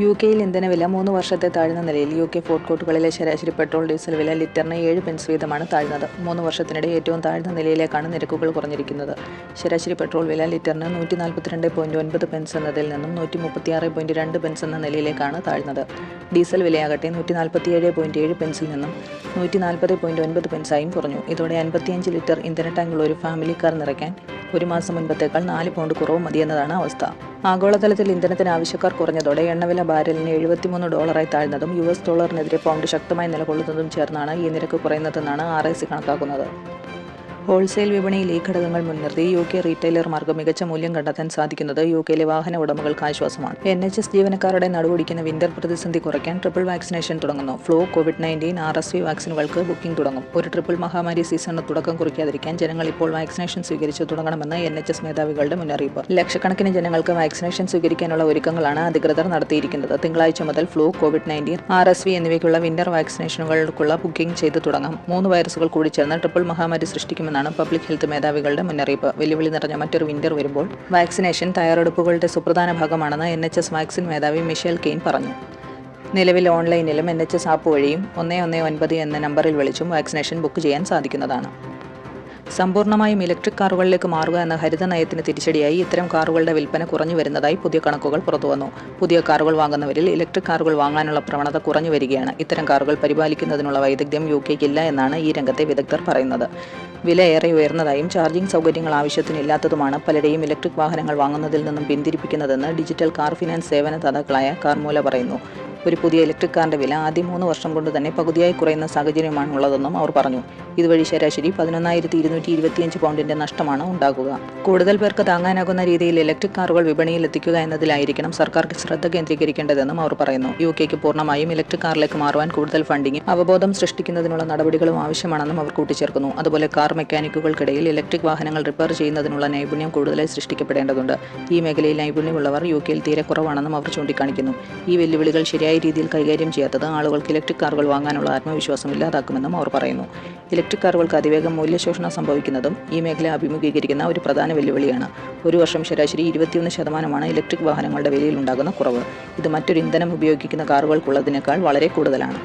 യുകെയിൽ ഇന്ധനവില 3 വർഷത്തെ താഴ്ന്ന നിലയിൽ. യുകെ ഫുഡ് കോർട്ടുകളിലെ ശരാശരി പെട്രോൾ ഡീസൽ വില ലിറ്ററിന് 7 പെൻസ് വീതമാണ് താഴ്ന്നത്. 3 വർഷത്തിനിടെ ഏറ്റവും താഴ്ന്ന നിലയിലേക്കാണ് നിരക്കുകൾ കുറഞ്ഞിരിക്കുന്നത്. ശരാശരി പെട്രോൾ വില ലിറ്ററിന് 142.9 പെൻസ് എന്നതിൽ നിന്നും 136.2 പെൻസ് എന്ന നിലയിലേക്കാണ് താഴ്ന്നത്. ഡീസൽ വിലയാകട്ടെ 147.7 പെൻസിൽ നിന്നും 140.9 പെൻസായും കുറഞ്ഞു. ഇതോടെ 55 ലിറ്റർ ഇന്ധന ടാങ്കുള്ള ഒരു ഫാമിലി കാർ നിറയ്ക്കാൻ ഒരു മാസം മുൻപത്തേക്കാൾ 4 പൗണ്ട് കുറവ് മതിയെന്നതാണ് അവസ്ഥ. ആഗോളതലത്തിൽ ഇന്ധനത്തിന് ആവശ്യക്കാർ കുറഞ്ഞതോടെ എണ്ണവില ബാരലിന് $73 താഴ്ന്നതും $ഡോളറിനെതിരെ പൗണ്ട് ശക്തമായി നിലകൊള്ളുന്നതും ചേർന്നാണ് ഈ നിരക്ക് കുറയുന്നതെന്നാണ് RIC കണക്കാക്കുന്നത്. ഹോൾസെയിൽ വിപണിയിൽ ഈ ഘടകങ്ങൾ മുൻനിർത്തി യുകെ റീറ്റെയിലർമാർക്ക് മികച്ച മൂല്യം കണ്ടെത്താൻ സാധിക്കുന്നത് യുകെയിലെ വാഹന ഉടമകൾക്ക് ആശ്വാസമാണ്. NHS ജീവനക്കാരുടെ നടുവൊടിക്കുന്ന വിന്റർ പ്രതിസന്ധി കുറയ്ക്കാൻ ട്രിപ്പിൾ വാക്സിനേഷൻ തുടങ്ങുന്നു. ഫ്ലൂ, COVID-19, RSV വാക്സിനുകൾക്ക് ബുക്കിംഗ് തുടങ്ങും. ഒരു ട്രിപ്പിൾ മഹാമാരി സീസണിന് തുടക്കം കുറിക്കാതിരിക്കാൻ ജനങ്ങൾ ഇപ്പോൾ വാക്സിനേഷൻ സ്വീകരിച്ചു തുടങ്ങണമെന്ന് NHS മേധാവികളുടെ മുന്നറിയിപ്പ്. ലക്ഷക്കണക്കിന് ജനങ്ങൾക്ക് വാക്സിനേഷൻ സ്വീകരിക്കാനുള്ള ഒരുക്കങ്ങളാണ് അധികൃതർ നടത്തിയിരിക്കുന്നത്. തിങ്കളാഴ്ച മുതൽ ഫ്ലൂ, COVID-19, RSV എന്നിവയ്ക്കുള്ള വിന്റർ വാക്സിനേഷനുകൾക്കുള്ള ബുക്കിംഗ് ചെയ്തു തുടങ്ങാം. 3 വൈറസുകൾ കൂടി ചേർന്ന് ട്രിപ്പിൾ മഹാമാരി സൃഷ്ടിക്കുമെന്നാണ് പബ്ലിക് ഹെൽത്ത് മേധാവികളുടെ മുന്നറിയിപ്പ്. വെല്ലുവിളി നിറഞ്ഞ മറ്റൊരു വിന്റർ വരുമ്പോൾ വാക്സിനേഷൻ തയ്യാറെടുപ്പുകളുടെ സുപ്രധാന ഭാഗമാണെന്ന് NHS വാക്സിൻ മേധാവി മിഷേൽ കെയ്ൻ പറഞ്ഞു. നിലവിൽ ഓൺലൈനിലും NHS ആപ്പ് വഴിയും 119 എന്ന നമ്പറിൽ വിളിച്ചും വാക്സിനേഷൻ ബുക്ക് ചെയ്യാൻ സാധിക്കുന്നതാണ്. സമ്പൂർണ്ണമായും ഇലക്ട്രിക് കാറുകളിലേക്ക് മാറുക എന്ന ഹരിത നയത്തിന് തിരിച്ചടിയായി ഇത്തരം കാറുകളുടെ വിൽപ്പന കുറഞ്ഞു വരുന്നതായി പുതിയ കണക്കുകൾ പുറത്തുവന്നു. പുതിയ കാറുകൾ വാങ്ങുന്നവരിൽ ഇലക്ട്രിക് കാറുകൾ വാങ്ങാനുള്ള പ്രവണത കുറഞ്ഞു വരികയാണ്. ഇത്തരം കാറുകൾ പരിപാലിക്കുന്നതിനുള്ള വൈദഗ്ധ്യം യുകെയ്ക്കില്ല എന്നാണ് ഈ രംഗത്തെ വിദഗ്ധർ പറയുന്നത്. വില ഏറെ ഉയർന്നതായും ചാർജിംഗ് സൗകര്യങ്ങൾ ആവശ്യത്തിനില്ലാത്തതുമാണ് പലരെയും ഇലക്ട്രിക് വാഹനങ്ങൾ വാങ്ങുന്നതിൽ നിന്നും പിന്തിരിപ്പിക്കുന്നതെന്ന് ഡിജിറ്റൽ കാർ ഫിനാൻസ് സേവനദാതാക്കളായ കാർമൂല പറയുന്നു. ഒരു പുതിയ ഇലക്ട്രിക് കാറിന്റെ വില ആദ്യ 3 വർഷം കൊണ്ട് തന്നെ പകുതിയായി കുറയുന്ന സാഹചര്യമാണ് ഉള്ളതെന്നും അവർ പറഞ്ഞു. ഇതുവഴി ശരാശരി 11,225 പൗണ്ടിന്റെ നഷ്ടമാണ് ഉണ്ടാകുക. കൂടുതൽ പേർക്ക് താങ്ങാനാകുന്ന രീതിയിൽ ഇലക്ട്രിക് കാറുകൾ വിപണിയിൽ എത്തിക്കുക എന്നതിലായിരിക്കണം സർക്കാർ ശ്രദ്ധ കേന്ദ്രീകരിക്കേണ്ടതെന്നും അവർ പറയുന്നു. യുകെക്ക് പൂർണ്ണമായും ഇലക്ട്രിക് കാറിലേക്ക് മാറുവാൻ കൂടുതൽ ഫണ്ടിങ്ങും അവബോധം സൃഷ്ടിക്കുന്നതിനുള്ള നടപടികളും ആവശ്യമാണെന്നും അവർ കൂട്ടിച്ചേർക്കുന്നു. അതുപോലെ കാർ മെക്കാനിക്കുകൾക്കിടയിൽ ഇലക്ട്രിക് വാഹനങ്ങൾ റിപ്പയർ ചെയ്യുന്നതിനുള്ള നൈപുണ്യം കൂടുതലായി സൃഷ്ടിക്കപ്പെടേണ്ടതുണ്ട്. ഈ മേഖലയിൽ നൈപുണ്യമുള്ളവർ യുകെയിൽ തീരെ കുറവാണെന്നും അവർ ചൂണ്ടിക്കാണിക്കുന്നു. ഈ വെല്ലുവിളികൾ ശരിയായ രീതിയിൽ കൈകാര്യം ചെയ്യാത്തത് ആളുകൾക്ക് ഇലക്ട്രിക് കാറുകൾ വാങ്ങാനുള്ള ആത്മവിശ്വാസം ഇല്ലാതാക്കുമെന്നും അവർ പറയുന്നു. ഇലക്ട്രിക് കാറുകൾക്ക് അതിവേഗം മൂല്യശോഷണം സംഭവിക്കുന്നതും ഈ മേഖല അഭിമുഖീകരിക്കുന്ന ഒരു പ്രധാന വെല്ലുവിളിയാണ്. ഒരു വർഷം ശരാശരി 21% ഇലക്ട്രിക് വാഹനങ്ങളുടെ വിലയിൽ ഉണ്ടാകുന്ന കുറവ്. ഇത് മറ്റൊരു ഇന്ധനം ഉപയോഗിക്കുന്ന കാറുകൾക്കുള്ളതിനേക്കാൾ വളരെ കൂടുതലാണ്.